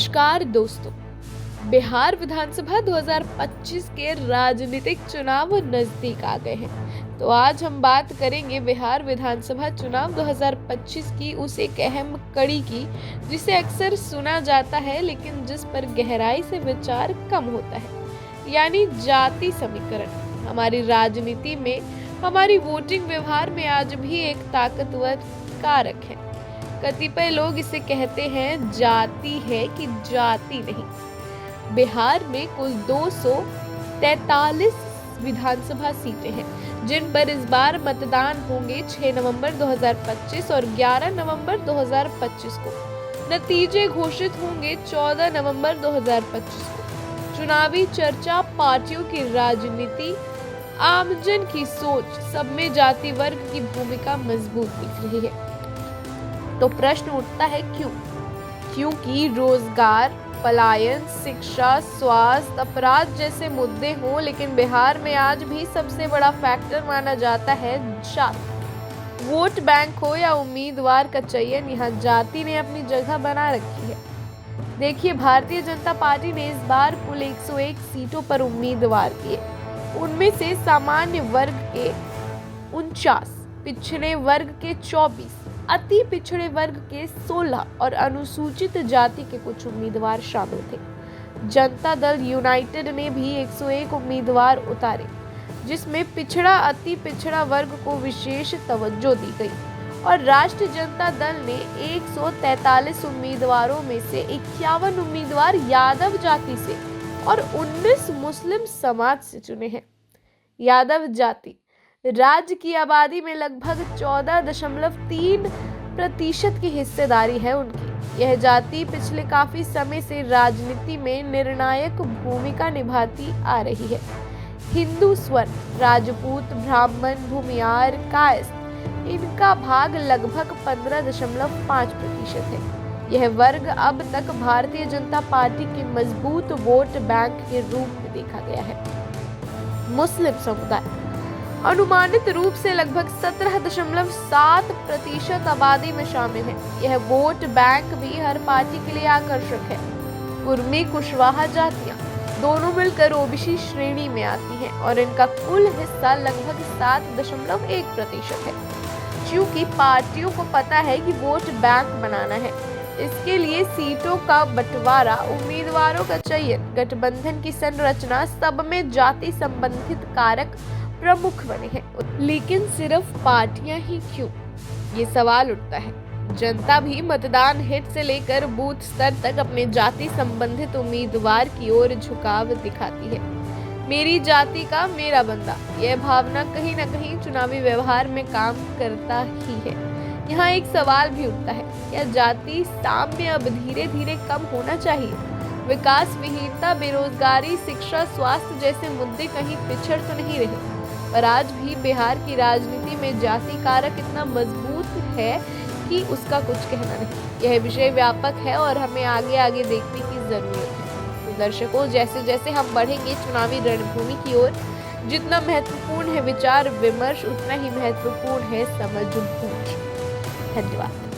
नमस्कार दोस्तों, बिहार विधानसभा 2025 के राजनीतिक चुनाव नजदीक आ गए हैं। तो आज हम बात करेंगे बिहार विधानसभा चुनाव 2025 की उस एक अहम कड़ी की जिसे अक्सर सुना जाता है लेकिन जिस पर गहराई से विचार कम होता है, यानी जाति समीकरण। हमारी राजनीति में, हमारी वोटिंग व्यवहार में आज भी एक ताकतवर कारक है। कतिपय लोग इसे कहते हैं जाति है कि जाति नहीं। बिहार में कुल 243 विधानसभा सीटें हैं, जिन पर इस बार मतदान होंगे 6 नवंबर 2025 और 11 नवंबर 2025 को। नतीजे घोषित होंगे 14 नवंबर 2025 को। चुनावी चर्चा, पार्टियों की राजनीति, आमजन की सोच, सब में जाति वर्ग की भूमिका मजबूत दिख रही है। तो प्रश्न उठता है क्योंकि रोजगार, पलायन, शिक्षा, स्वास्थ्य, अपराध जैसे मुद्दे हों, लेकिन बिहार में आज भी सबसे बड़ा फैक्टर माना जाता है जाति। वोट बैंक हो या उम्मीदवार का चयन, यहाँ जाति ने अपनी जगह बना रखी है। देखिए, भारतीय जनता पार्टी ने इस बार कुल 101 सीटों पर उम्मीदवार किए। उनमें से सामान्य वर्ग के 49, पिछड़े वर्ग के 24, अति पिछड़े वर्ग के 16 और अनुसूचित जाति के कुछ उम्मीदवार शामिल थे। जनता दल यूनाइटेड ने भी 101 उम्मीदवार उतारे, जिसमें पिछड़ा, अति पिछड़ा वर्ग को विशेष तवज्जो दी गई। और राष्ट्रीय जनता दल ने 143 उम्मीदवारों में से 51 उम्मीदवार यादव जाति से और 19 मुस्लिम समाज से चुने हैं। यादव जाति राज्य की आबादी में लगभग 14.3% की हिस्सेदारी है उनकी। यह जाति पिछले काफी समय से राजनीति में निर्णायक भूमिका निभाती आ रही है। हिंदू स्वर्ण, राजपूत, ब्राह्मण, भूमियार, कायस्थ, इनका भाग लगभग 15.5% है। यह वर्ग अब तक भारतीय जनता पार्टी के मजबूत वोट बैंक के रूप में देखा गया है। मुस्लिम समुदाय अनुमानित रूप से लगभग 17.7% आबादी में शामिल है। यह वोट बैंक भी हर पार्टी के लिए आकर्षक है। कुर्मी, कुशवाहा जातियां दोनों मिलकर ओबीसी श्रेणी में आती हैं और इनका कुल हिस्सा लगभग 7.1% है। क्योंकि पार्टियों को पता है कि वोट बैंक बनाना है, इसके लिए सीटों का बंटवारा, उम्मीदवारों का चयन, गठबंधन की संरचना, सब में जाति संबंधित कारक प्रमुख बने हैं। लेकिन सिर्फ पार्टियां ही क्यों, ये सवाल उठता है। जनता भी मतदान हेतु से लेकर बूथ स्तर तक अपने जाति संबंधित उम्मीदवार की ओर झुकाव दिखाती है। मेरी जाति का मेरा बंदा, यह भावना कहीं न कहीं चुनावी व्यवहार में काम करता ही है। यहाँ एक सवाल भी उठता है, क्या जाति साम्य अब धीरे धीरे कम होना चाहिए? विकास, विहीनता, बेरोजगारी, शिक्षा, स्वास्थ्य जैसे मुद्दे कहीं पिछड़ तो नहीं रहे, पर आज भी बिहार की राजनीति में जाति कारक इतना मजबूत है कि उसका कुछ कहना नहीं। यह विषय व्यापक है और हमें आगे आगे देखने की जरूरत है। तो दर्शकों, जैसे जैसे हम बढ़ेंगे चुनावी रणभूमि की ओर, जितना महत्वपूर्ण है विचार विमर्श, उतना ही महत्वपूर्ण है समझ बूझ। धन्यवाद।